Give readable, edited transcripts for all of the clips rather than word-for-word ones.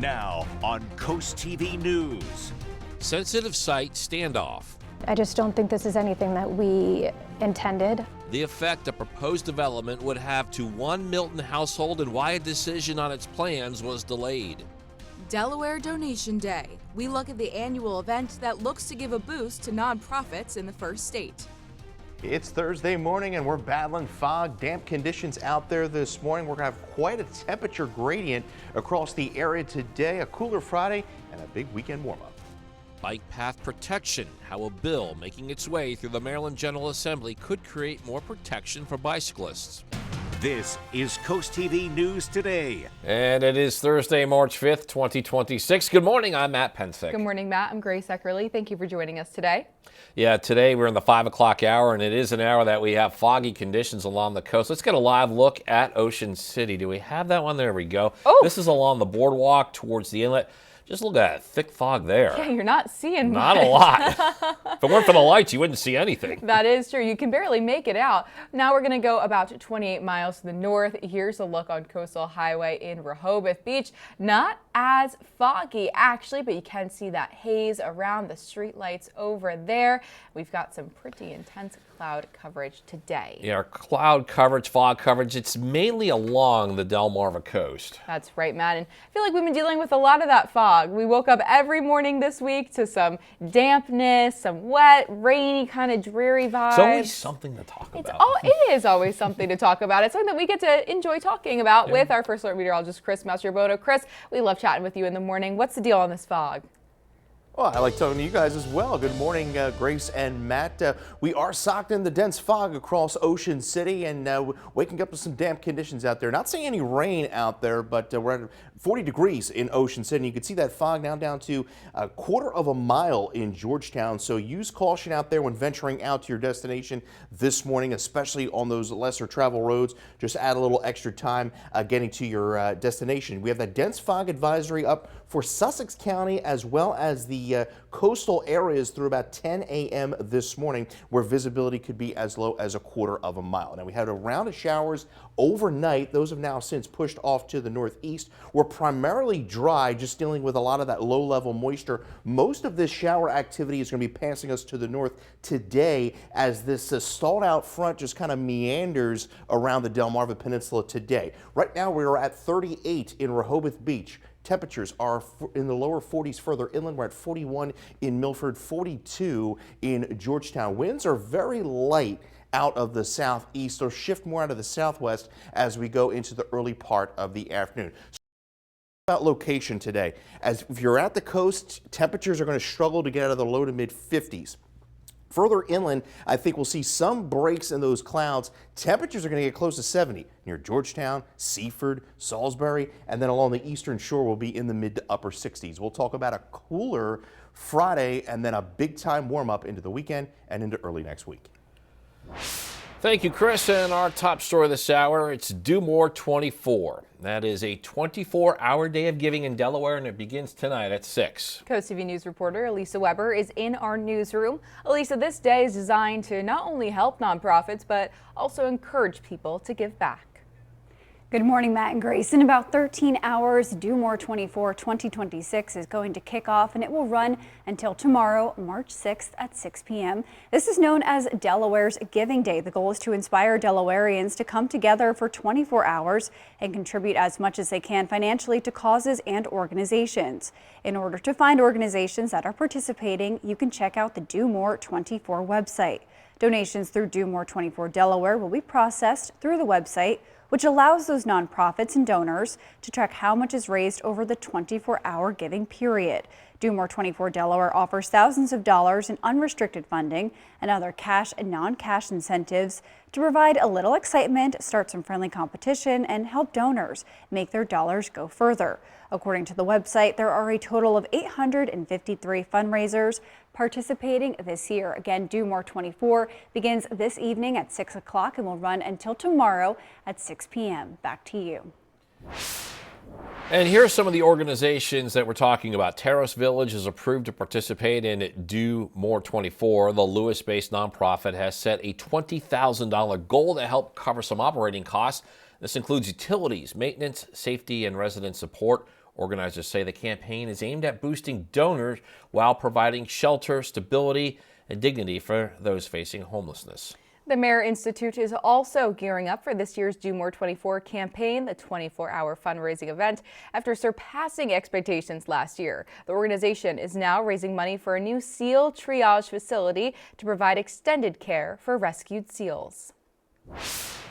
Now on Coast TV News. Sensitive site standoff. I just don't think this is anything that we intended. The effect a proposed development would have to one Milton household and why a decision on its plans was delayed. Delaware Donation Day. We look at the annual event that looks to give a boost to nonprofits in the first state. It's Thursday morning and we're battling fog, damp conditions out there this morning. We're going to have quite a temperature gradient across the area today, a cooler Friday and a big weekend warm-up. Bike path protection, how a bill making its way through the Maryland General Assembly could create more protection for bicyclists. This is Coast TV News Today. And it is Thursday, March 5th, 2026. Good morning, I'm Matt Pensick. Good morning, Matt. I'm Grace Eckerly. Thank you for joining us today. Yeah, today we're in the 5 o'clock hour, and it is an hour that we have foggy conditions along the coast. Let's get a live look at Ocean City. Do we have that one? There we go. Oh. This is along the boardwalk towards the inlet. Just look at that thick fog there. Yeah, you're not seeing Not much. a lot. If it weren't for the lights, you wouldn't see anything. That is true. You can barely make it out. Now we're going to go about 28 miles to the north. Here's a look on Coastal Highway in Rehoboth Beach. Not as foggy, actually, but you can see that haze around the streetlights over there. We've got some pretty intense cloud coverage today. Yeah, our cloud coverage, fog coverage, it's mainly along the Delmarva coast. That's right, Matt. And I feel like we've been dealing with a lot of that fog. We woke up every morning this week to some dampness, some wet, rainy, kind of dreary vibes. It's always something to talk about. It is always something to talk about. It's something that we get to enjoy talking about with our first alert meteorologist, Chris Mastrobono. Chris, we love chatting with you in the morning. What's the deal on this fog? Well, I like talking to you guys as well. Good morning, Grace and Matt. We are socked in the dense fog across Ocean City and waking up to some damp conditions out there. Not seeing any rain out there, but we're at 40 degrees in Ocean City. You can see that fog now down to a quarter of a mile in Georgetown. So use caution out there when venturing out to your destination this morning, especially on those lesser travel roads. Just add a little extra time getting to your destination. We have that dense fog advisory up for Sussex County as well as the coastal areas through about 10 a.m. this morning, where visibility could be as low as a quarter of a mile. Now, we had a round of showers overnight. Those have now since pushed off to the northeast. We're primarily dry, just dealing with a lot of that low-level moisture. Most of this shower activity is going to be passing us to the north today as this stalled out front just kind of meanders around the Delmarva Peninsula today. Right now, we're at 38 in Rehoboth Beach. Temperatures are in the lower 40s further inland. We're at 41 in Milford, 42 in Georgetown. Winds are very light out of the southeast, or shift more out of the southwest as we go into the early part of the afternoon. So about location today, as if you're at the coast, temperatures are going to struggle to get out of the low to mid 50s. Further inland, I think we'll see some breaks in those clouds. Temperatures are going to get close to 70 near Georgetown, Seaford, Salisbury, and then along the eastern shore will be in the mid to upper 60s. We'll talk about a cooler Friday and then a big time warm up into the weekend and into early next week. Thank you, Chris. And our top story this hour, it's Do More 24. That is a 24-hour day of giving in Delaware, and it begins tonight at 6. Coast TV News reporter Elisa Weber is in our newsroom. Elisa, this day is designed to not only help nonprofits, but also encourage people to give back. Good morning, Matt and Grace. In about 13 hours, Do More 24 2026 is going to kick off, and it will run until tomorrow, March 6th at 6 p.m. This is known as Delaware's Giving Day. The goal is to inspire Delawareans to come together for 24 hours and contribute as much as they can financially to causes and organizations. In order to find organizations that are participating, you can check out the Do More 24 website. Donations through Do More 24 Delaware will be processed through the website, which allows those nonprofits and donors to track how much is raised over the 24-hour giving period. Do More 24 Delaware offers thousands of dollars in unrestricted funding and other cash and non-cash incentives to provide a little excitement, start some friendly competition, and help donors make their dollars go further. According to the website, there are a total of 853 fundraisers participating this year. Again, Do More 24 begins this evening at 6 o'clock and will run until tomorrow at 6 p.m. Back to you. And here are some of the organizations that we're talking about. Terrace Village is approved to participate in Do More 24. The Lewis-based nonprofit has set a $20,000 goal to help cover some operating costs. This includes utilities, maintenance, safety, and resident support. Organizers say the campaign is aimed at boosting donors while providing shelter, stability, and dignity for those facing homelessness. The Mayor Institute is also gearing up for this year's Do More 24 campaign, the 24-hour fundraising event, after surpassing expectations last year. The organization is now raising money for a new seal triage facility to provide extended care for rescued seals.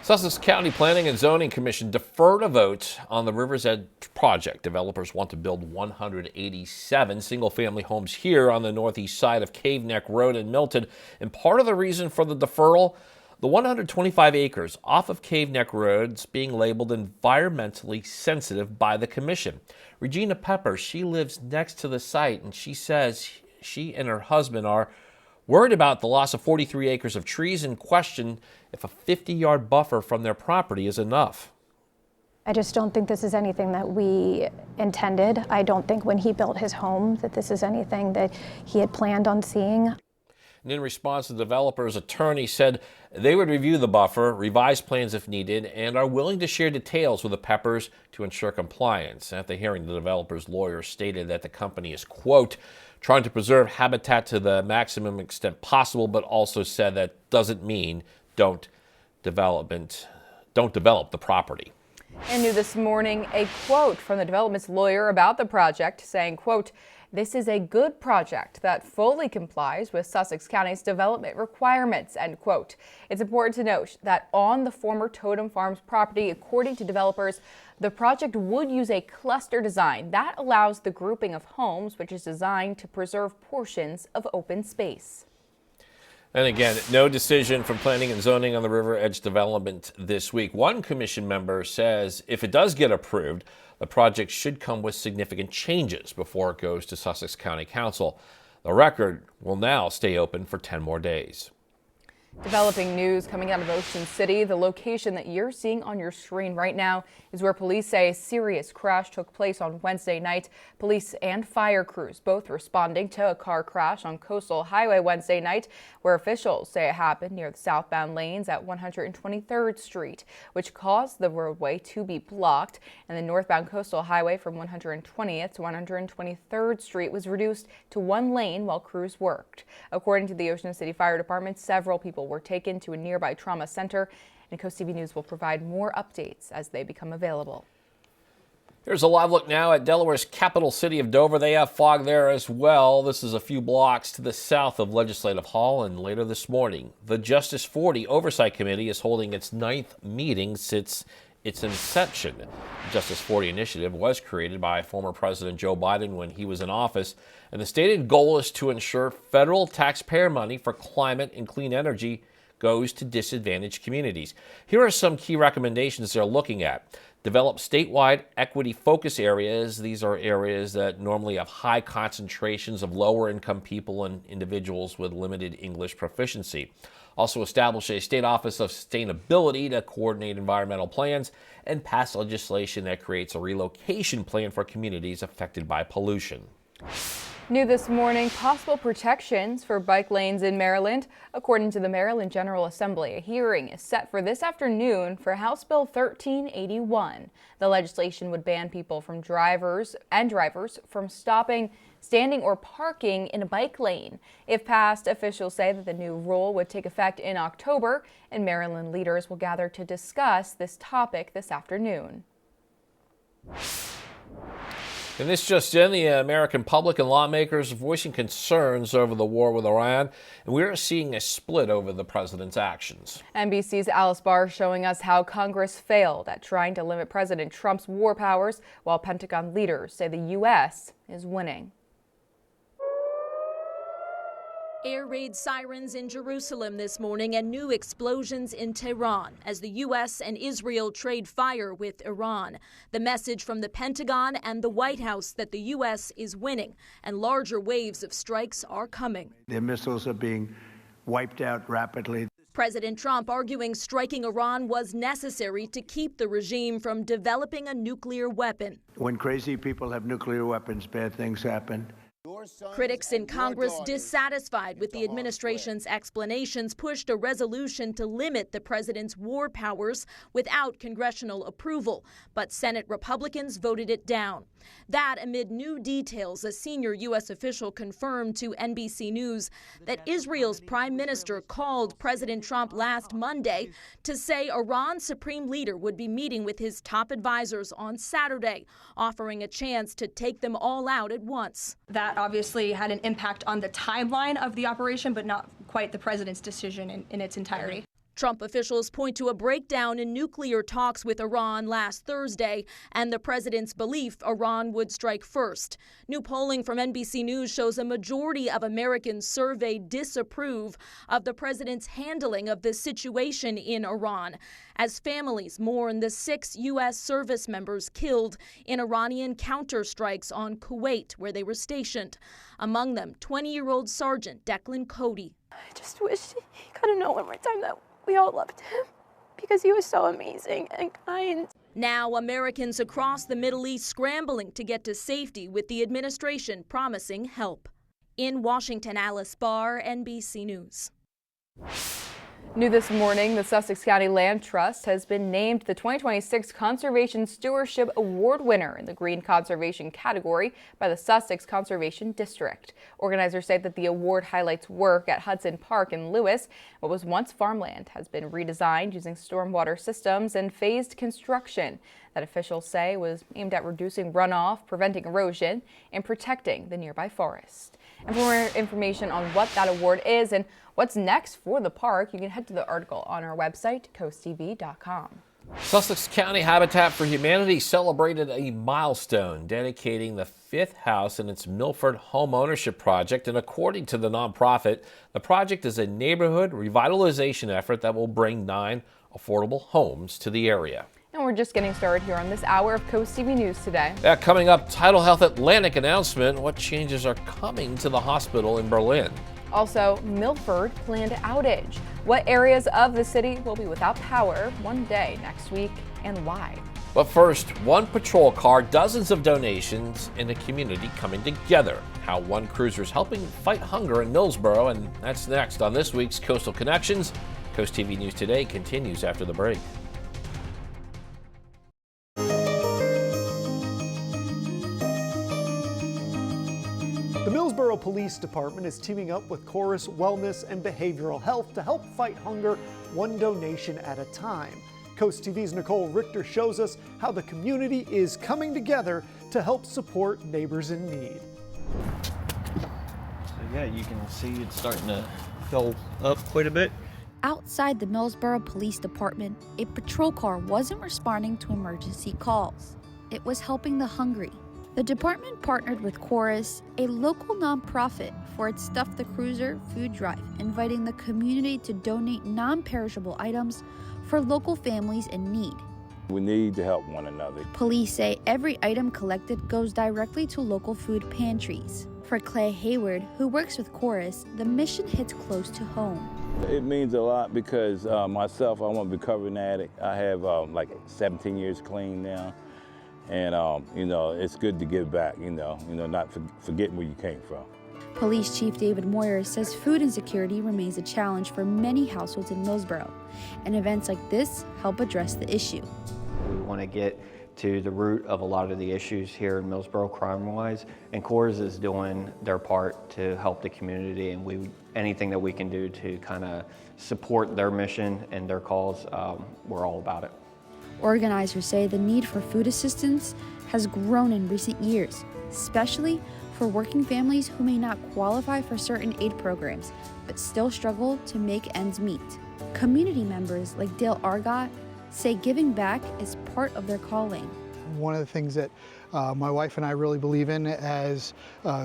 Sussex County Planning and Zoning Commission deferred a vote on the River's Edge project. Developers want to build 187 single-family homes here on the northeast side of Cave Neck Road in Milton. And part of the reason for the deferral, the 125 acres off of Cave Neck Road is being labeled environmentally sensitive by the commission. Regina Pepper, she lives next to the site, and she says she and her husband are worried about the loss of 43 acres of trees and question if a 50-yard buffer from their property is enough. I just don't think this is anything that we intended. I don't think when he built his home that this is anything that he had planned on seeing. And in response, the developer's attorney said they would review the buffer, revise plans if needed, and are willing to share details with the Peppers to ensure compliance. At the hearing, the developer's lawyer stated that the company is, quote, trying to preserve habitat to the maximum extent possible, but also said that doesn't mean don't develop the property. And new this morning, a quote from the development's lawyer about the project saying, quote, "This is a good project that fully complies with Sussex County's development requirements," end quote. It's important to note that on the former Totem Farms property, according to developers, the project would use a cluster design that allows the grouping of homes, which is designed to preserve portions of open space. And again, no decision from Planning and Zoning on the River Edge development this week. One commission member says if it does get approved, the project should come with significant changes before it goes to Sussex County Council. The record will now stay open for 10 more days. Developing news coming out of Ocean City. The location that you're seeing on your screen right now is where police say a serious crash took place on Wednesday night. Police and fire crews both responding to a car crash on Coastal Highway Wednesday night, where officials say it happened near the southbound lanes at 123rd Street, which caused the roadway to be blocked, and the northbound Coastal Highway from 120th to 123rd Street was reduced to one lane while crews worked. According to the Ocean City Fire Department, several people were taken to a nearby trauma center, and CoastTV News will provide more updates as they become available. Here's a live look now at Delaware's capital city of Dover. They have fog there as well. This is a few blocks to the south of Legislative Hall, and later this morning, the Justice 40 Oversight Committee is holding its 9th meeting since its inception. The Justice 40 initiative was created by former President Joe Biden when he was in office, and the stated goal is to ensure federal taxpayer money for climate and clean energy goes to disadvantaged communities. Here are some key recommendations they're looking at. Develop statewide equity focus areas. These are areas that normally have high concentrations of lower income people and individuals with limited English proficiency. Also establish a state office of sustainability to coordinate environmental plans and pass legislation that creates a relocation plan for communities affected by pollution. New this morning, possible protections for bike lanes in Maryland. According to the Maryland General Assembly, a hearing is set for this afternoon for House Bill 1381. The legislation would ban people from drivers from stopping, standing, or parking in a bike lane. If passed, officials say that the new rule would take effect in October, and Maryland leaders will gather to discuss this topic this afternoon. And this just in, the American public and lawmakers are voicing concerns over the war with Iran, and we are seeing a split over the president's actions. NBC's Alice Barr showing us how Congress failed at trying to limit President Trump's war powers, while Pentagon leaders say the U.S. is winning. Air raid sirens in Jerusalem this morning and new explosions in Tehran as the U.S. and Israel trade fire with Iran. The message from the Pentagon and the White House that the U.S. is winning and larger waves of strikes are coming. Their missiles are being wiped out rapidly. President Trump arguing striking Iran was necessary to keep the regime from developing a nuclear weapon. When crazy people have nuclear weapons, bad things happen. Critics in Congress, dissatisfied with the administration's explanations, pushed a resolution to limit the president's war powers without congressional approval, but Senate Republicans voted it down. That amid new details, a senior U.S. official confirmed to NBC News that Israel's prime minister called President Trump last Monday to say Iran's supreme leader would be meeting with his top advisors on Saturday, offering a chance to take them all out at once. That obviously had an impact on the timeline of the operation, but not quite the president's decision in its entirety. Trump officials point to a breakdown in nuclear talks with Iran last Thursday and the president's belief Iran would strike first. New polling from NBC News shows a majority of Americans surveyed disapprove of the president's handling of the situation in Iran, as families mourn the 6 U.S. service members killed in Iranian counterstrikes on Kuwait, where they were stationed. Among them, 20-year-old Sergeant Declan Cody. I just wish he could have known one more time that we all loved him because he was so amazing and kind. Now, Americans across the Middle East scrambling to get to safety with the administration promising help. In Washington, Alice Barr, NBC News. New this morning, the Sussex County Land Trust has been named the 2026 Conservation Stewardship Award winner in the Green Conservation category by the Sussex Conservation District. Organizers say that the award highlights work at Hudson Park in Lewis. What was once farmland has been redesigned using stormwater systems and phased construction that officials say was aimed at reducing runoff, preventing erosion, and protecting the nearby forest. And for more information on what that award is and what's next for the park, you can head to the article on our website, CoastTV.com. Sussex County Habitat for Humanity celebrated a milestone, dedicating the 5th house in its Milford home ownership project. And according to the nonprofit, the project is a neighborhood revitalization effort that will bring 9 affordable homes to the area. And we're just getting started here on this hour of Coast TV News today. Coming up, Tidal Health Atlantic announcement. What changes are coming to the hospital in Berlin? Also, Milford planned outage. What areas of the city will be without power one day next week and why? But first, one patrol car, dozens of donations, and a community coming together. How one cruiser is helping fight hunger in Millsboro, and that's next on this week's Coastal Connections. Coast TV News Today continues after the break. The Millsboro Police Department is teaming up with Chorus Wellness and Behavioral Health to help fight hunger one donation at a time. Coast TV's Nicole Richter shows us how the community is coming together to help support neighbors in need. So yeah, you can see it's starting to fill up quite a bit. Outside the Millsboro Police Department, a patrol car wasn't responding to emergency calls. It was helping the hungry. The department partnered with Chorus, a local nonprofit, for its Stuff the Cruiser food drive, inviting the community to donate non-perishable items for local families in need. We need to help one another. Police say every item collected goes directly to local food pantries. For Clay Hayward, who works with Chorus, the mission hits close to home. It means a lot because myself, I'm a recovering addict. I have like 17 years clean now. And, you know, it's good to give back, not forgetting where you came from. Police Chief David Moyer says food insecurity remains a challenge for many households in Millsboro, and events like this help address the issue. We want to get to the root of a lot of the issues here in Millsboro crime-wise, and Coors is doing their part to help the community, and anything that we can do to kind of support their mission and their cause, we're all about it. Organizers say the need for food assistance has grown in recent years, especially for working families who may not qualify for certain aid programs, but still struggle to make ends meet. Community members like Dale Argott say giving back is part of their calling. One of the things that my wife and I really believe in as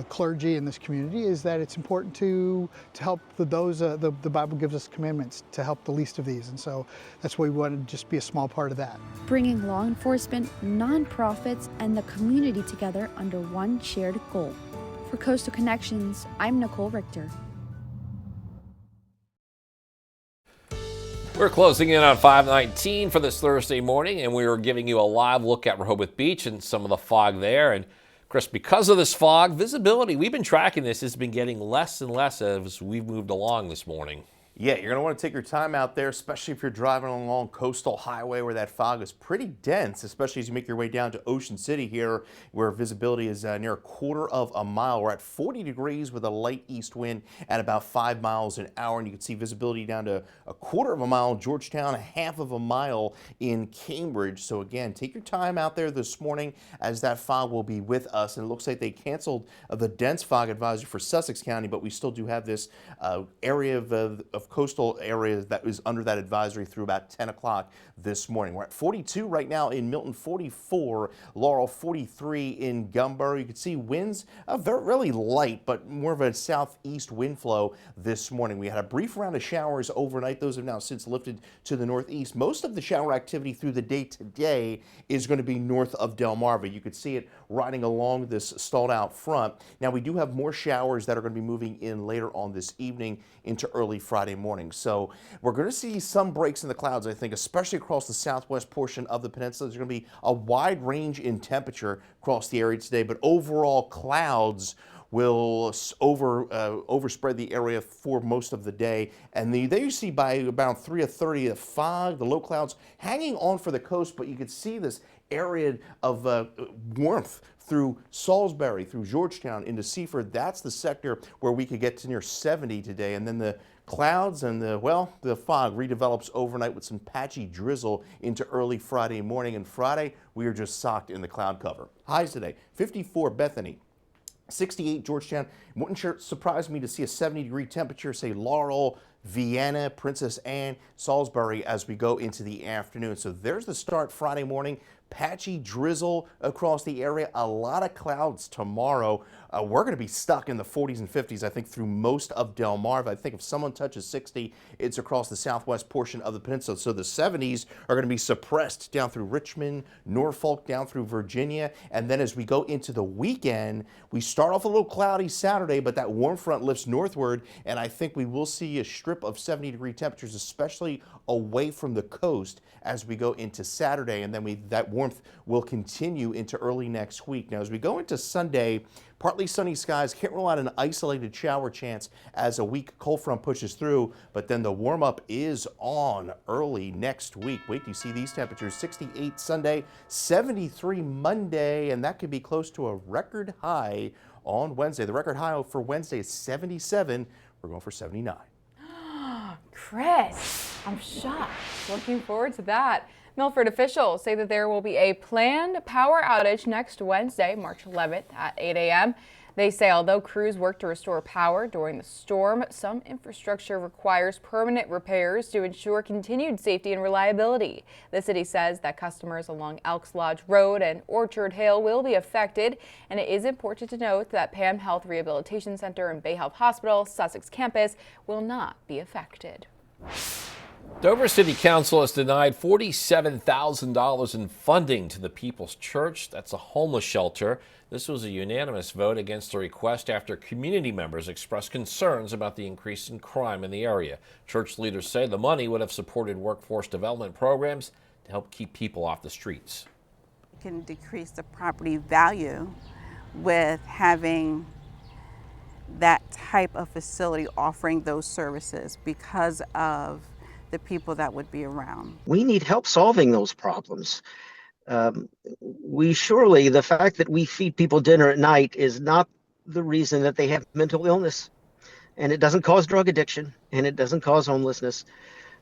clergy in this community is that it's important to help those, the Bible gives us commandments to help the least of these, and so that's why we want to just be a small part of that. Bringing law enforcement, nonprofits, and the community together under one shared goal. For Coastal Connections, I'm Nicole Richter. We're closing in on 5:19 for this Thursday morning, and we are giving you a live look at Rehoboth Beach and some of the fog there. And Chris, because of this fog, visibility, we've been tracking this, has been getting less and less as we've moved along this morning. Yeah, you're going to want to take your time out there, especially if you're driving along Coastal Highway where that fog is pretty dense, especially as you make your way down to Ocean City here, where visibility is near 1/4 of a mile. We're at 40 degrees with a light east wind at about 5 miles an hour, and you can see visibility down to 1/4 of a mile in Georgetown, 1/2 of a mile in Cambridge. So again, take your time out there this morning as that fog will be with us. And it looks like they canceled the dense fog advisory for Sussex County, but we still do have this area of coastal areas that is under that advisory through about 10 o'clock this morning. We're at 42 right now in Milton, 44, Laurel, 43 in Gumboro. You can see winds really light, but more of a southeast wind flow this morning. We had a brief round of showers overnight. Those have now since lifted to the northeast. Most of the shower activity through the day today is going to be north of Delmarva. You could see it riding along this stalled out front. Now we do have more showers that are going to be moving in later on this evening into early Friday morning. So we're going to see some breaks in the clouds, I think, especially across the southwest portion of the peninsula. There's going to be a wide range in temperature across the area today, but overall clouds will overspread the area for most of the day. And there you see by about 3:30 the fog, the low clouds hanging on for the coast, but you can see this area of warmth through Salisbury, through Georgetown into Seaford. That's the sector where we could get to near 70 today. And then the clouds and the fog redevelops overnight with some patchy drizzle into early Friday morning. And Friday, we are just socked in the cloud cover. Highs today, 54 Bethany, 68 Georgetown. Wouldn't surprise me to see a 70-degree temperature, say Laurel, Vienna, Princess Anne, Salisbury as we go into the afternoon. So there's the start Friday morning. Patchy drizzle across the area, a lot of clouds tomorrow. We're going to be stuck in the 40s and 50s, I think, through most of Delmarva. I think if someone touches 60, it's across the southwest portion of the peninsula. So the 70s are going to be suppressed down through Richmond, Norfolk, down through Virginia. And then as we go into the weekend, we start off a little cloudy Saturday, but that warm front lifts northward. And I think we will see a strip of 70-degree temperatures, especially away from the coast as we go into Saturday. And then that warmth will continue into early next week. Now, as we go into Sunday, partly sunny skies, can't rule out an isolated shower chance as a weak cold front pushes through, but then the warm up is on early next week. Wait till you see these temperatures. 68 Sunday, 73 Monday, and that could be close to a record high on Wednesday. The record high for Wednesday is 77. We're going for 79. Chris, I'm shocked. Looking forward to that. Milford officials say that there will be a planned power outage next Wednesday, March 11th at 8 a.m. They say although crews work to restore power during the storm, some infrastructure requires permanent repairs to ensure continued safety and reliability. The city says that customers along Elks Lodge Road and Orchard Hill will be affected, and it is important to note that Pam Health Rehabilitation Center and Bay Health Hospital Sussex campus will not be affected. Dover City Council has denied $47,000 in funding to the People's Church. That's a homeless shelter. This was a unanimous vote against the request after community members expressed concerns about the increase in crime in the area. Church leaders say the money would have supported workforce development programs to help keep people off the streets. It can decrease the property value with having that type of facility offering those services because of the people that would be around. We need help solving those problems. The fact that we feed people dinner at night is not the reason that they have mental illness, and it doesn't cause drug addiction, and it doesn't cause homelessness.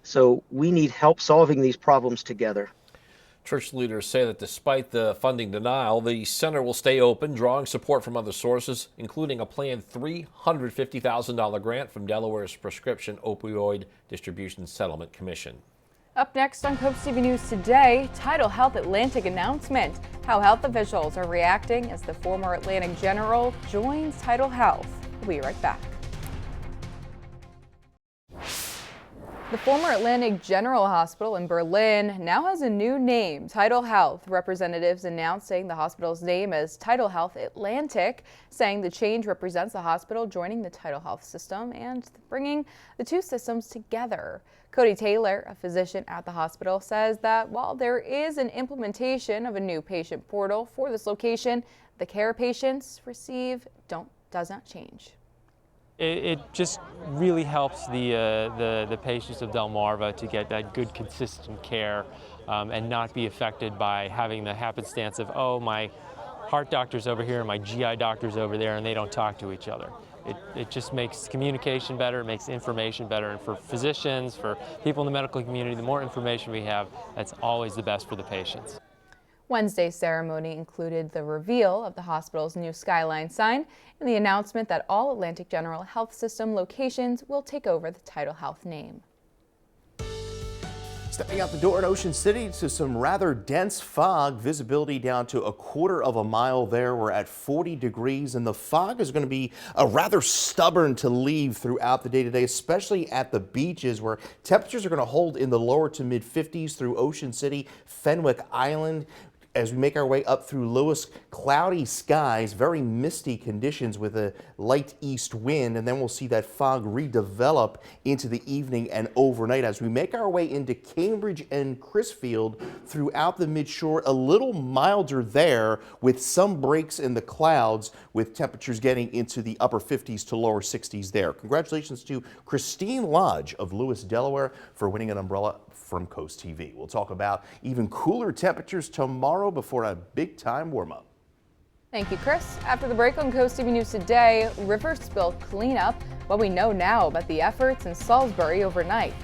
So we need help solving these problems together. Church leaders say that despite the funding denial, the center will stay open, drawing support from other sources, including a planned $350,000 grant from Delaware's Prescription Opioid Distribution Settlement Commission. Up next on CoastTV News Today, Tidal Health Atlantic announcement, how health officials are reacting as the former Atlantic General joins Tidal Health. We'll be right back. The former Atlantic General Hospital in Berlin now has a new name, Tidal Health. Representatives announcing the hospital's name as Tidal Health Atlantic, saying the change represents the hospital joining the Tidal Health system and bringing the two systems together. Cody Taylor, a physician at the hospital, says that while there is an implementation of a new patient portal for this location, the care patients receive does not change. It just really helps the patients of Delmarva to get that good, consistent care and not be affected by having the happenstance of, oh, my heart doctor's over here and my GI doctor's over there and they don't talk to each other. It just makes communication better, it makes information better, and for physicians, for people in the medical community, the more information we have, that's always the best for the patients. Wednesday's ceremony included the reveal of the hospital's new Skyline sign and the announcement that all Atlantic General Health System locations will take over the Tidal Health name. Stepping out the door at Ocean City to some rather dense fog, visibility down to a quarter of a mile there. We're at 40 degrees and the fog is going to be rather stubborn to leave throughout the day today, especially at the beaches where temperatures are going to hold in the lower to mid 50s through Ocean City, Fenwick Island. As we make our way up through Lewis, cloudy skies, very misty conditions with a light east wind, and then we'll see that fog redevelop into the evening and overnight. As we make our way into Cambridge and Crisfield throughout the midshore, a little milder there with some breaks in the clouds with temperatures getting into the upper 50s to lower 60s there. Congratulations to Christine Lodge of Lewis, Delaware for winning an umbrella from Coast TV. We'll talk about even cooler temperatures tomorrow before a big-time warm-up. Thank you, Chris. After the break on Coast TV News Today, river spill cleanup, what we know now about the efforts in Salisbury overnight.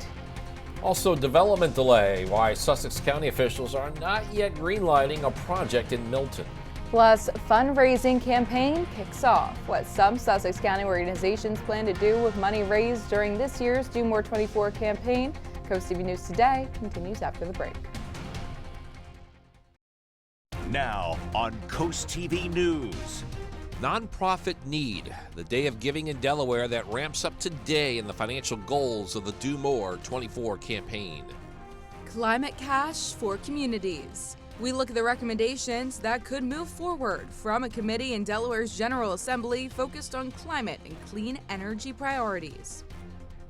Also, development delay, why Sussex County officials are not yet greenlighting a project in Milton. Plus, fundraising campaign kicks off. What some Sussex County organizations plan to do with money raised during this year's Do More 24 campaign. Coast TV News Today continues after the break. Now on Coast TV News. Nonprofit Need, the day of giving in Delaware that ramps up today in the financial goals of the Do More 24 campaign. Climate cash for communities. We look at the recommendations that could move forward from a committee in Delaware's General Assembly focused on climate and clean energy priorities.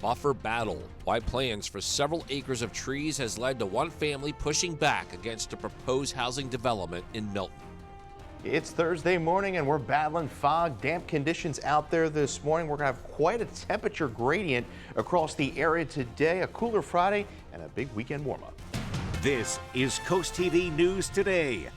Buffer battle, why plans for several acres of trees has led to one family pushing back against a proposed housing development in Milton. It's Thursday morning and we're battling fog, damp conditions out there this morning. We're going to have quite a temperature gradient across the area today, a cooler Friday and a big weekend warm-up. This is Coast TV News Today.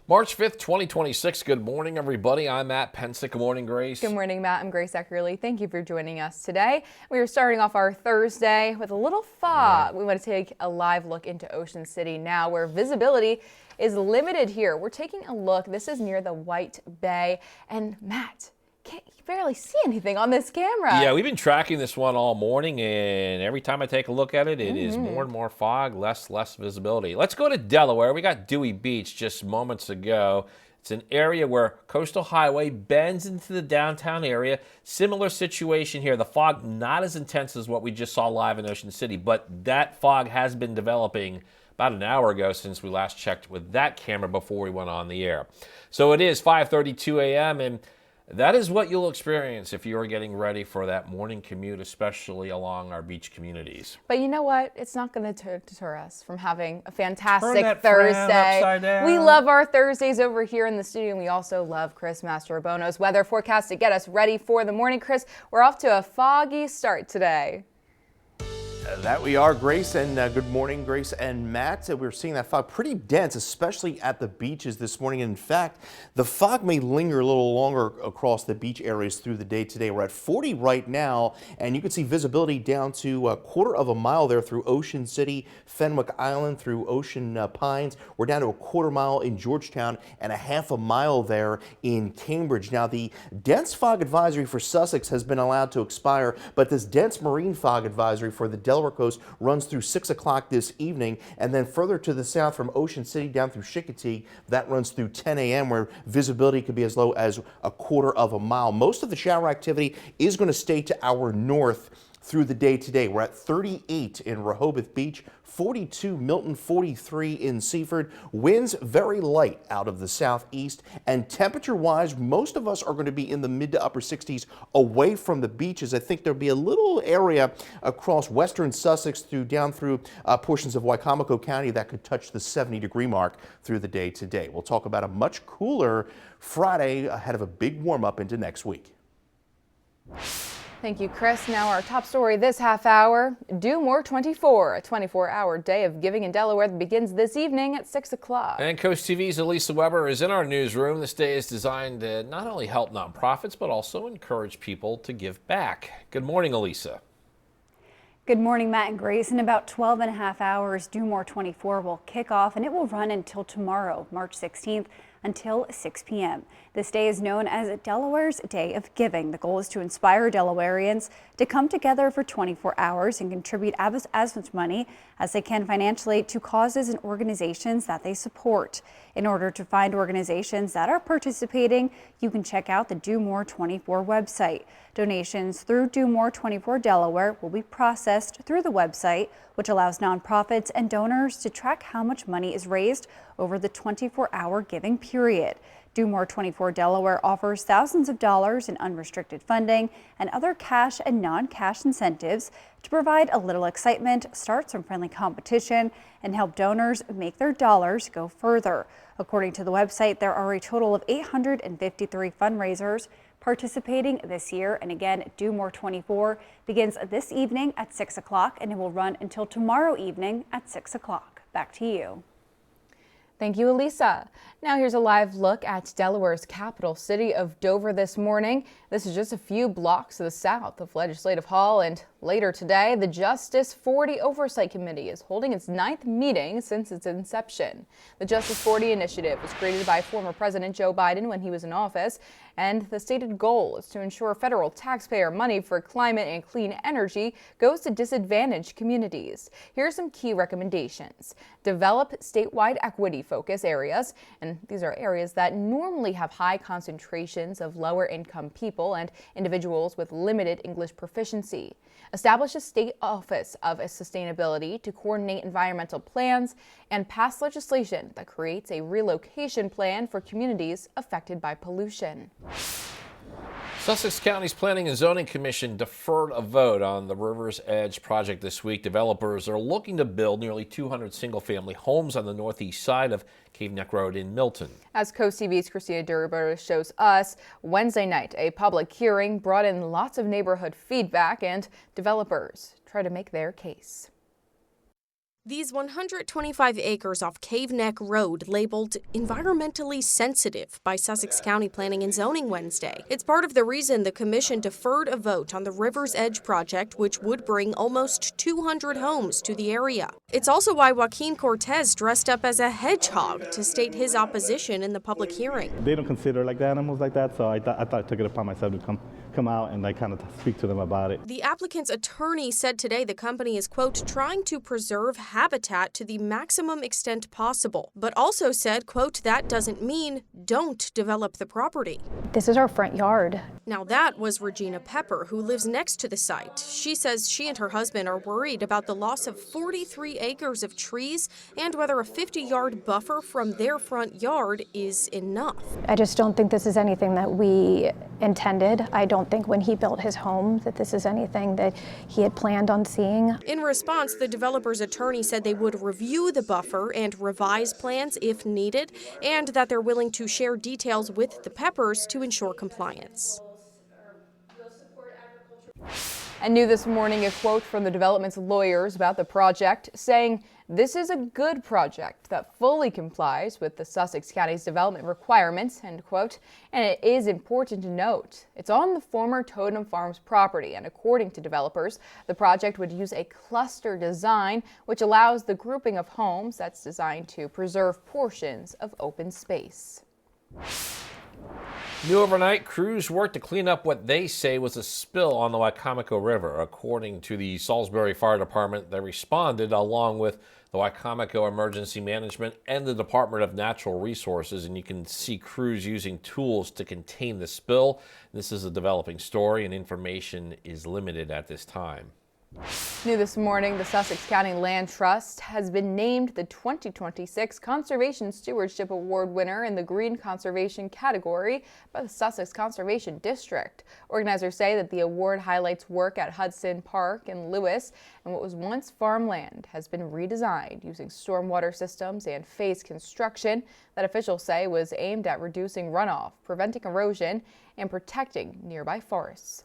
March 5th, 2026. Good morning, everybody. I'm Matt Pensick. Good morning, Grace. Good morning, Matt. I'm Grace Eckerly. Thank you for joining us today. We are starting off our Thursday with a little fog. We want to take a live look into Ocean City now, where visibility is limited here. We're taking a look. This is near the White Bay. And Matt, can't you barely see anything on this camera? Yeah, we've been tracking this one all morning, and every time I take a look at it, it is more and more fog, less visibility. Let's go to Delaware. We got Dewey Beach just moments ago. It's an area where Coastal Highway bends into the downtown area. Similar situation here. The fog not as intense as what we just saw live in Ocean City, but that fog has been developing about an hour ago since we last checked with that camera before we went on the air. So it is 5:32 a.m. and that is what you'll experience if you are getting ready for that morning commute, especially along our beach communities. But you know what? It's not going to deter us from having a fantastic Turn that Thursday. frown upside down. We love our Thursdays over here in the studio, and we also love Chris Mastrobono's weather forecast to get us ready for the morning. Chris, we're off to a foggy start today. That we are, Grace, and good morning, Grace and Matt. We're seeing that fog pretty dense, especially at the beaches this morning. In fact, the fog may linger a little longer across the beach areas through the day today. We're at 40 right now, and you can see visibility down to a quarter of a mile there through Ocean City, Fenwick Island, through Ocean Pines. We're down to a quarter mile in Georgetown and a half a mile there in Cambridge. Now, the dense fog advisory for Sussex has been allowed to expire, but this dense marine fog advisory for the Delaware coast runs through 6 o'clock this evening, and then further to the south from Ocean City down through Chicotee, that runs through 10 a.m. where visibility could be as low as a quarter of a mile. Most of the shower activity is going to stay to our north through the day today. We're at 38 in Rehoboth Beach, 42 Milton, 43 in Seaford. Winds very light out of the southeast, and temperature-wise, most of us are going to be in the mid to upper 60s away from the beaches. I think there'll be a little area across western Sussex down through portions of Wycomico County that could touch the 70-degree mark through the day today. We'll talk about a much cooler Friday ahead of a big warm-up into next week. Thank you, Chris. Now our top story this half hour, Do More 24, a 24-hour day of giving in Delaware that begins this evening at 6 o'clock. And Coast TV's Elisa Weber is in our newsroom. This day is designed to not only help nonprofits, but also encourage people to give back. Good morning, Elisa. Good morning, Matt and Grace. In about 12 and a half hours, Do More 24 will kick off, and it will run until tomorrow, March 16th, until 6 p.m. This day is known as Delaware's Day of Giving. The goal is to inspire Delawareans to come together for 24 hours and contribute as much money as they can financially to causes and organizations that they support. In order to find organizations that are participating, you can check out the Do More 24 website. Donations through Do More 24 Delaware will be processed through the website, which allows nonprofits and donors to track how much money is raised over the 24-hour giving period. Do More 24 Delaware offers thousands of dollars in unrestricted funding and other cash and non-cash incentives to provide a little excitement, start some friendly competition, and help donors make their dollars go further. According to the website, there are a total of 853 fundraisers participating this year. And again, Do More 24 begins this evening at 6 o'clock and it will run until tomorrow evening at 6 o'clock. Back to you. Thank you, Elisa. Now here's a live look at Delaware's capital city of Dover this morning. This is just a few blocks to the south of Legislative Hall, and later today, the Justice 40 Oversight Committee is holding its 9th meeting since its inception. The Justice 40 initiative was created by former President Joe Biden when he was in office, and the stated goal is to ensure federal taxpayer money for climate and clean energy goes to disadvantaged communities. Here are some key recommendations. Develop statewide equity focus areas, and these are areas that normally have high concentrations of lower income people and individuals with limited English proficiency. Establish a state office of sustainability to coordinate environmental plans and pass legislation that creates a relocation plan for communities affected by pollution. Sussex County's Planning and Zoning Commission deferred a vote on the River's Edge project this week. Developers are looking to build nearly 200 single-family homes on the northeast side of Cave Neck Road in Milton. As Coast TV's Christina Durber shows us, Wednesday night, a public hearing brought in lots of neighborhood feedback, and developers try to make their case. These 125 acres off Cave Neck Road labeled environmentally sensitive by Sussex County Planning and Zoning Wednesday. It's part of the reason the commission deferred a vote on the River's Edge project, which would bring almost 200 homes to the area. It's also why Joaquin Cortez dressed up as a hedgehog to state his opposition in the public hearing. They don't consider like the animals like that, so I thought I took it upon myself to come out and kind of speak to them about it. The applicant's attorney said today the company is, quote, trying to preserve habitat to the maximum extent possible, but also said, quote, that doesn't mean don't develop the property. This is our front yard. Now that was Regina Pepper, who lives next to the site. She says she and her husband are worried about the loss of 43 acres of trees and whether a 50-yard buffer from their front yard is enough. I just don't think this is anything that we intended. I don't think when he built his home that this is anything that he had planned on seeing. In response, the developer's attorney said they would review the buffer and revise plans if needed, and that they're willing to share details with the Peppers to ensure compliance. And new this morning, a quote from the development's lawyers about the project, saying this is a good project that fully complies with the Sussex County's development requirements, end quote. And it is important to note, it's on the former Totem Farms property, and according to developers, the project would use a cluster design, which allows the grouping of homes that's designed to preserve portions of open space. New overnight, crews worked to clean up what they say was a spill on the Wycomico River. According to the Salisbury Fire Department, they responded along with the Wycomico Emergency Management and the Department of Natural Resources, and you can see crews using tools to contain the spill. This is a developing story, and information is limited at this time. New this morning, the Sussex County Land Trust has been named the 2026 Conservation Stewardship Award winner in the Green Conservation category by the Sussex Conservation District. Organizers say that the award highlights work at Hudson Park in Lewis, and what was once farmland has been redesigned using stormwater systems and phased construction that officials say was aimed at reducing runoff, preventing erosion, and protecting nearby forests.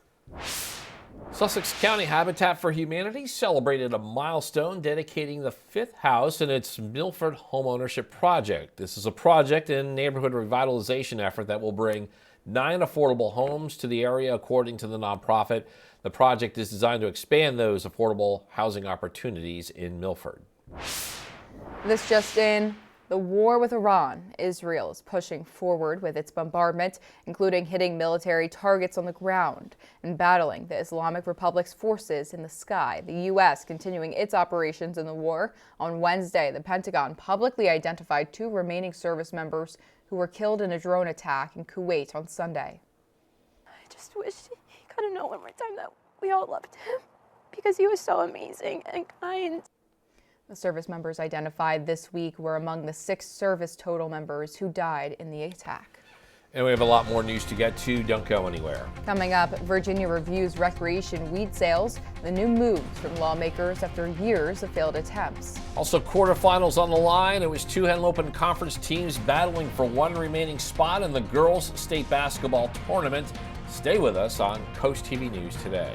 Sussex County Habitat for Humanity celebrated a milestone dedicating the 5th house in its Milford homeownership project. This is a project and neighborhood revitalization effort that will bring 9 affordable homes to the area, according to the nonprofit. The project is designed to expand those affordable housing opportunities in Milford. This just in. The war with Iran. Israel is pushing forward with its bombardment, including hitting military targets on the ground and battling the Islamic Republic's forces in the sky. The U.S. continuing its operations in the war. On Wednesday, the Pentagon publicly identified 2 remaining service members who were killed in a drone attack in Kuwait on Sunday. I just wish he could have known one more time that we all loved him because he was so amazing and kind. The service members identified this week were among the 6 service total members who died in the attack. And we have a lot more news to get to. Don't go anywhere. Coming up, Virginia reviews recreation weed sales, the new moves from lawmakers after years of failed attempts. Also, quarterfinals on the line. It was 2 Henlopen Conference teams battling for 1 remaining spot in the girls' state basketball tournament. Stay with us on Coast TV News today.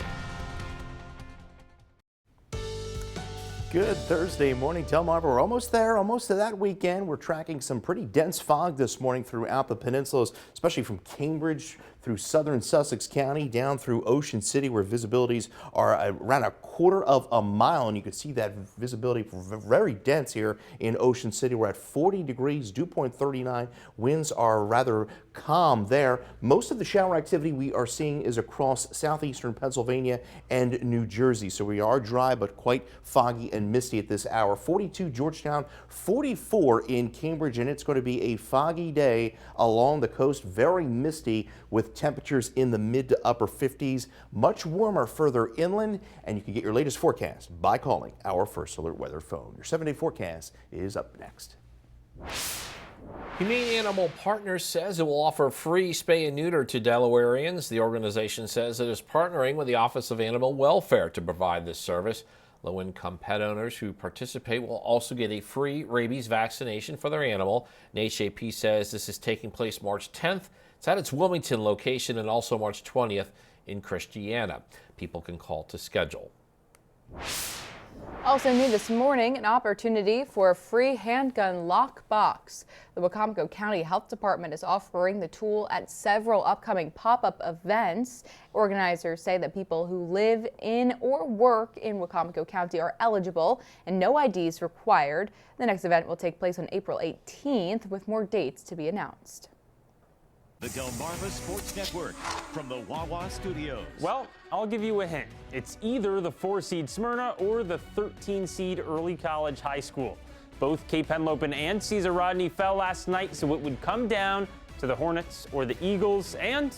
Good Thursday morning, Delmarva. We're almost there, almost to that weekend. We're tracking some pretty dense fog this morning throughout the peninsulas, especially from Cambridge through southern Sussex County down through Ocean City, where visibilities are around a quarter of a mile. And you can see that visibility very dense here in Ocean City. We're at 40 degrees, dew point 39. Winds are rather calm there. Most of the shower activity we are seeing is across southeastern Pennsylvania and New Jersey. So we are dry but quite foggy and misty at this hour. 42 Georgetown, 44 in Cambridge, and it's going to be a foggy day along the coast, very misty with temperatures in the mid to upper 50s, much warmer further inland, and you can get your latest forecast by calling our First Alert Weather phone. Your 7-day forecast is up next. Humane Animal Partners says it will offer free spay and neuter to Delawareans. The organization says it is partnering with the Office of Animal Welfare to provide this service. Low-income pet owners who participate will also get a free rabies vaccination for their animal. And HAP says this is taking place March 10th. It's at its Wilmington location, and also March 20th in Christiana. People can call to schedule. Also new this morning, an opportunity for a free handgun lockbox. The Wicomico County Health Department is offering the tool at several upcoming pop-up events. Organizers say that people who live in or work in Wicomico County are eligible and no IDs required. The next event will take place on April 18th with more dates to be announced. The Delmarva Sports Network from the Wawa Studios. Well, I'll give you a hint. It's either the 4-seed Smyrna or the 13-seed Early College High School. Both Cape Henlopen and Caesar Rodney fell last night, so it would come down to the Hornets or the Eagles, and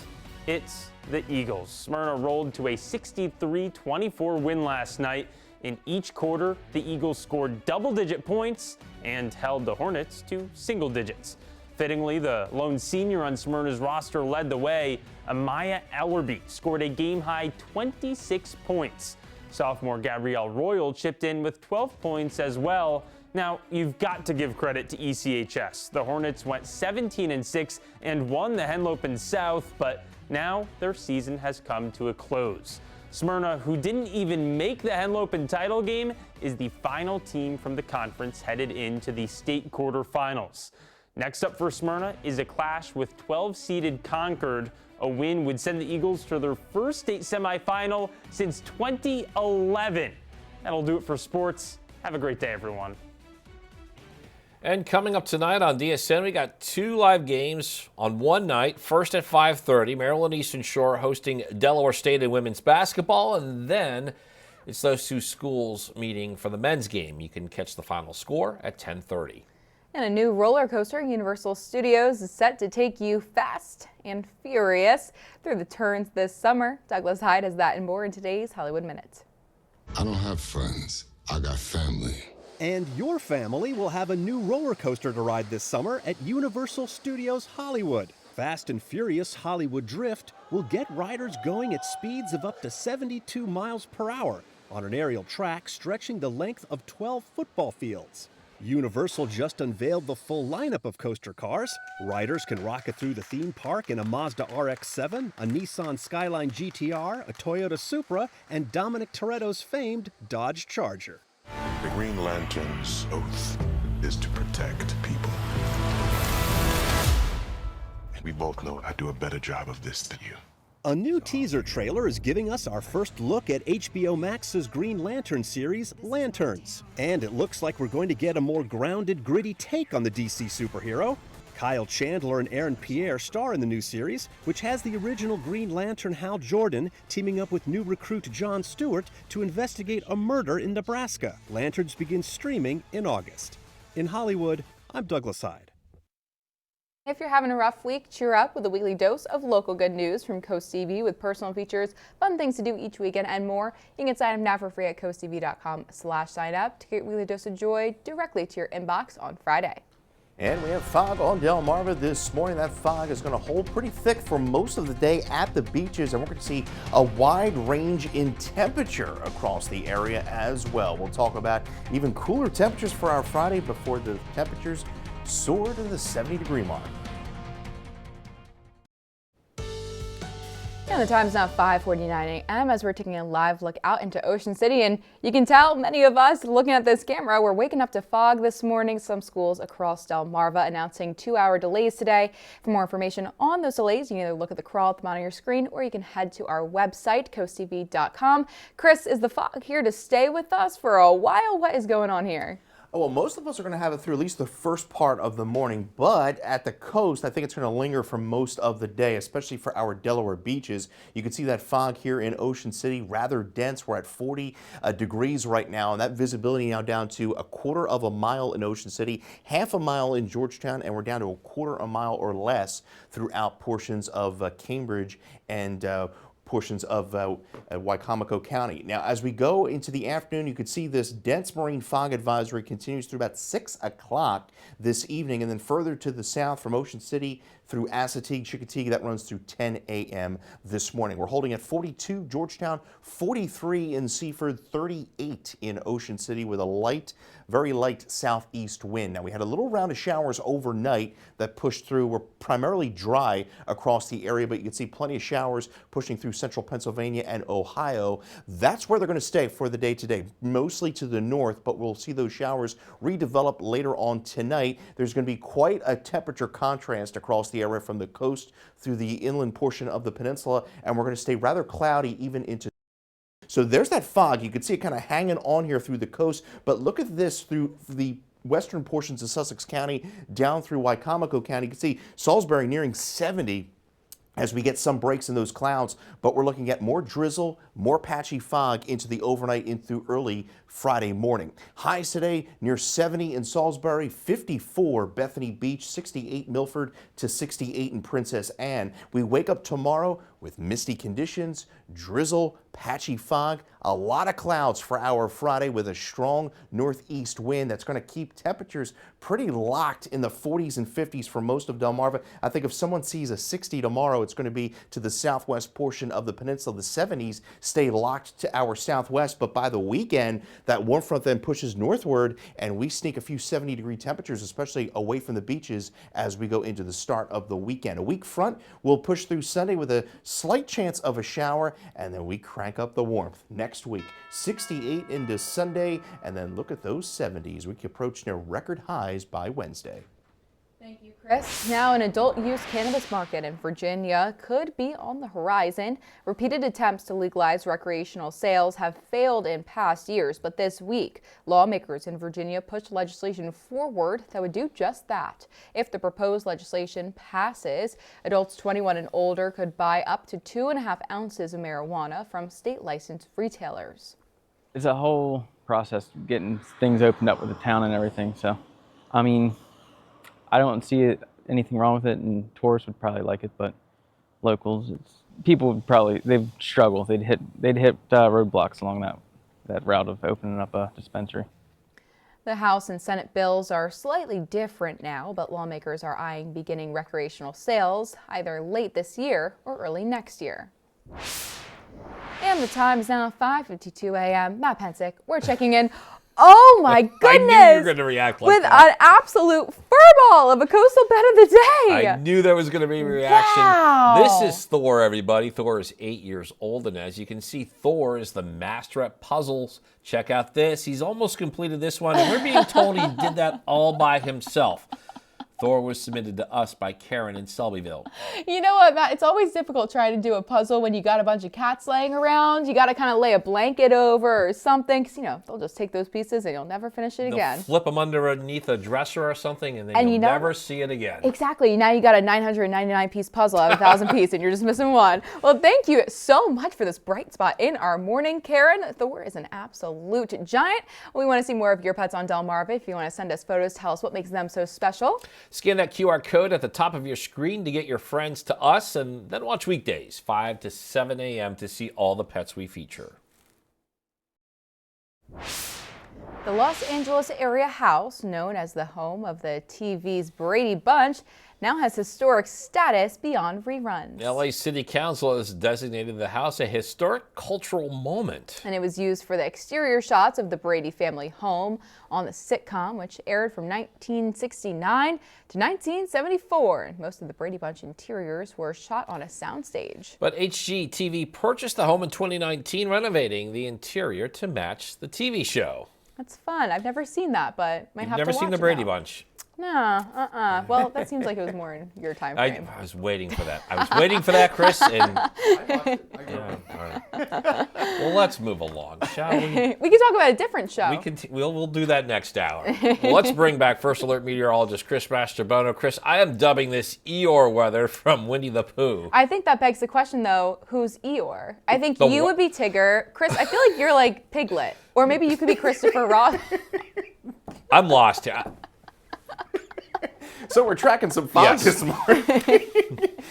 it's the Eagles. Smyrna rolled to a 63-24 win last night. In each quarter, the Eagles scored double-digit points and held the Hornets to single digits. Fittingly, the lone senior on Smyrna's roster led the way. Amaya Ellerby scored a game-high 26 points. Sophomore Gabrielle Royal chipped in with 12 points as well. Now, you've got to give credit to ECHS. The Hornets went 17-6 and won the Henlopen South, but now their season has come to a close. Smyrna, who didn't even make the Henlopen title game, is the final team from the conference headed into the state quarterfinals. Next up for Smyrna is a clash with 12-seeded Concord. A win would send the Eagles to their first state semifinal since 2011. That'll do it for sports. Have a great day, everyone. And coming up tonight on DSN, we got 2 live games on one night. First at 5:30, Maryland Eastern Shore hosting Delaware State in women's basketball, and then it's those 2 schools meeting for the men's game. You can catch the final score at 10:30. And a new roller coaster, Universal Studios, is set to take you fast and furious through the turns this summer. Douglas Hyde has that and more in today's Hollywood Minute. I don't have friends. I got family. And your family will have a new roller coaster to ride this summer at Universal Studios Hollywood. Fast and Furious Hollywood Drift will get riders going at speeds of up to 72 miles per hour on an aerial track stretching the length of 12 football fields. Universal just unveiled the full lineup of coaster cars. Riders can rocket through the theme park in a Mazda RX-7, a Nissan Skyline GTR, a Toyota Supra, and Dominic Toretto's famed Dodge Charger. The Green Lantern's oath is to protect people. And we both know I do a better job of this than you. A new teaser trailer is giving us our first look at HBO Max's Green Lantern series, Lanterns. And it looks like we're going to get a more grounded, gritty take on the DC superhero. Kyle Chandler and Aaron Pierre star in the new series, which has the original Green Lantern Hal Jordan teaming up with new recruit Jon Stewart to investigate a murder in Nebraska. Lanterns begins streaming in August. In Hollywood, I'm Douglas Hyde. If you're having a rough week, cheer up with a weekly dose of local good news from CoastTV with personal features, fun things to do each weekend, and more. You can sign up now for free at coasttv.com/sign up to get your weekly dose of joy directly to your inbox on Friday. And we have fog on Delmarva this morning. That fog is going to hold pretty thick for most of the day at the beaches, and we're going to see a wide range in temperature across the area as well. We'll talk about even cooler temperatures for our Friday before the temperatures soar to the 70-degree mark. And the time is now 5:49 a.m. as we're taking a live look out into Ocean City, and you can tell many of us looking at this camera, we're waking up to fog this morning. Some schools across Delmarva announcing 2-hour delays today. For more information on those delays, you can either look at the crawl at the bottom of your screen or you can head to our website, coasttv.com. Chris, is the fog here to stay with us for a while? What is going on here? Oh, well, most of us are going to have it through at least the first part of the morning, but at the coast, I think it's going to linger for most of the day, especially for our Delaware beaches. You can see that fog here in Ocean City, rather dense. We're at 40 degrees right now, and that visibility now down to 1/4 of a mile in Ocean City, 1/2 a mile in Georgetown, and we're down to 1/4 a mile or less throughout portions of Cambridge and portions of Wicomico County. Now, as we go into the afternoon, you can see this dense marine fog advisory continues through about 6 o'clock this evening, and then further to the south from Ocean City through Assateague, Chickateague, that runs through 10 a.m. this morning. We're holding at 42 Georgetown, 43 in Seaford, 38 in Ocean City with a light, very light southeast wind. Now, we had a little round of showers overnight that pushed through. We're primarily dry across the area, but you can see plenty of showers pushing through central Pennsylvania and Ohio. That's where they're going to stay for the day today, mostly to the north, but we'll see those showers redevelop later on tonight. There's going to be quite a temperature contrast across the area from the coast through the inland portion of the peninsula, and we're going to stay rather cloudy even into. So there's that fog. You can see it kind of hanging on here through the coast, but look at this through the western portions of Sussex County down through Wicomico County. You can see Salisbury nearing 70 as we get some breaks in those clouds, but we're looking at more drizzle, more patchy fog into the overnight into early Friday morning. Highs today near 70 in Salisbury, 54 Bethany Beach, 68 Milford to 68 in Princess Anne. We wake up tomorrow with misty conditions, drizzle, patchy fog, a lot of clouds for our Friday with a strong northeast wind that's going to keep temperatures pretty locked in the 40s and 50s for most of Delmarva. I think if someone sees a 60 tomorrow, it's going to be to the southwest portion of the peninsula. The 70s stay locked to our southwest, but by the weekend, that warm front then pushes northward and we sneak a few 70-degree temperatures, especially away from the beaches as we go into the start of the weekend. A weak front will push through Sunday with a slight chance of a shower, and then we crank up the warmth next week. 68 into Sunday, and then look at those 70s. We can approach near record highs by Wednesday. Thank you, Chris. Now, an adult use cannabis market in Virginia could be on the horizon. Repeated attempts to legalize recreational sales have failed in past years, but this week, lawmakers in Virginia pushed legislation forward that would do just that. If the proposed legislation passes, adults 21 and older could buy up to 2.5 ounces of marijuana from state licensed retailers. It's a whole process getting things opened up with the town and everything, so, I mean, I don't see anything wrong with it, and tourists would probably like it, but locals, people would probably, they'd struggle. They'd hit roadblocks along that route of opening up a dispensary. The House and Senate bills are slightly different now, but lawmakers are eyeing beginning recreational sales either late this year or early next year. And the time is now 5:52 a.m. Matt Pensick, we're checking in. Oh my goodness! I knew you were going to react like with that. An absolute furball of a coastal bet of the day. I knew there was going to be a reaction. Wow. This is Thor, everybody. Thor is 8 years old, and as you can see, Thor is the master at puzzles. Check out this. He's almost completed this one, and we're being told he did that all by himself. Thor was submitted to us by Karen in Selbyville. You know what, Matt? It's always difficult trying to do a puzzle when you got a bunch of cats laying around. You got to kind of lay a blanket over or something, because, you know, they'll just take those pieces and you'll never finish it again. They'll flip them underneath a dresser or something, and then you'll never see it again. Exactly. Now you got a 999-piece puzzle out of 1,000 pieces, and you're just missing one. Well, thank you so much for this bright spot in our morning, Karen. Thor is an absolute giant. We want to see more of your pets on Delmarva. If you want to send us photos, tell us what makes them so special. Scan that QR code at the top of your screen to get your friends to us, and then watch weekdays 5 to 7 a.m. to see all the pets we feature. The Los Angeles area house, known as the home of the TV's Brady Bunch, now has historic status beyond reruns. LA City Council has designated the house a historic cultural moment. And it was used for the exterior shots of the Brady family home on the sitcom, which aired from 1969 to 1974. And most of the Brady Bunch interiors were shot on a soundstage. But HGTV purchased the home in 2019, renovating the interior to match the TV show. That's fun. I've never seen that, but might have to watch it. Never seen the Brady Bunch? No, Well, that seems like it was more in your time frame. I was waiting for that. I was waiting for that, Chris. And well, let's move along, shall we? We can talk about a different show. We'll do that next hour. Well, let's bring back First Alert meteorologist Chris Mastrobono. Chris, I am dubbing this Eeyore weather from Winnie the Pooh. I think that begs the question, though, who's Eeyore? I think you would be Tigger. Chris, I feel like you're like Piglet. Or maybe you could be Christopher Robin. I'm lost here. So we're tracking some fog this morning.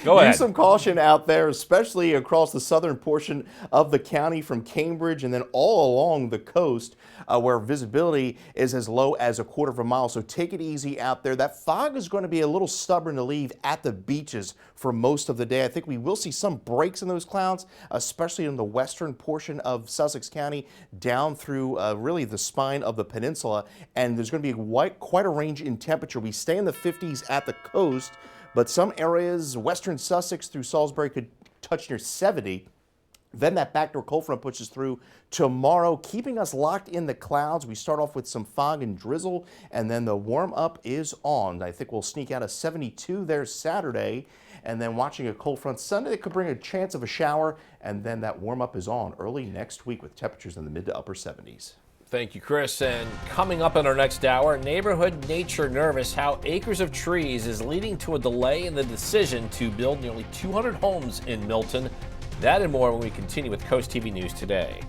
Go ahead. Use some caution out there, especially across the southern portion of the county from Cambridge and then all along the coast where visibility is as low as a quarter of a mile. So take it easy out there. That fog is going to be a little stubborn to leave at the beaches for most of the day. I think we will see some breaks in those clouds, especially in the western portion of Sussex County down through really the spine of the peninsula. And there's going to be quite a range in temperature. We stay in the 50s at the coast, but some areas, western Sussex through Salisbury, could touch near 70. Then that backdoor cold front pushes through tomorrow, keeping us locked in the clouds. We start off with some fog and drizzle, and then the warm up is on. I think we'll sneak out a 72 there Saturday, and then watching a cold front Sunday that could bring a chance of a shower, and then that warm up is on early next week with temperatures in the mid to upper 70s. Thank you, Chris. And coming up in our next hour, neighborhood nature nervous how acres of trees is leading to a delay in the decision to build nearly 200 homes in Milton. That and more when we continue with Coast TV News Today.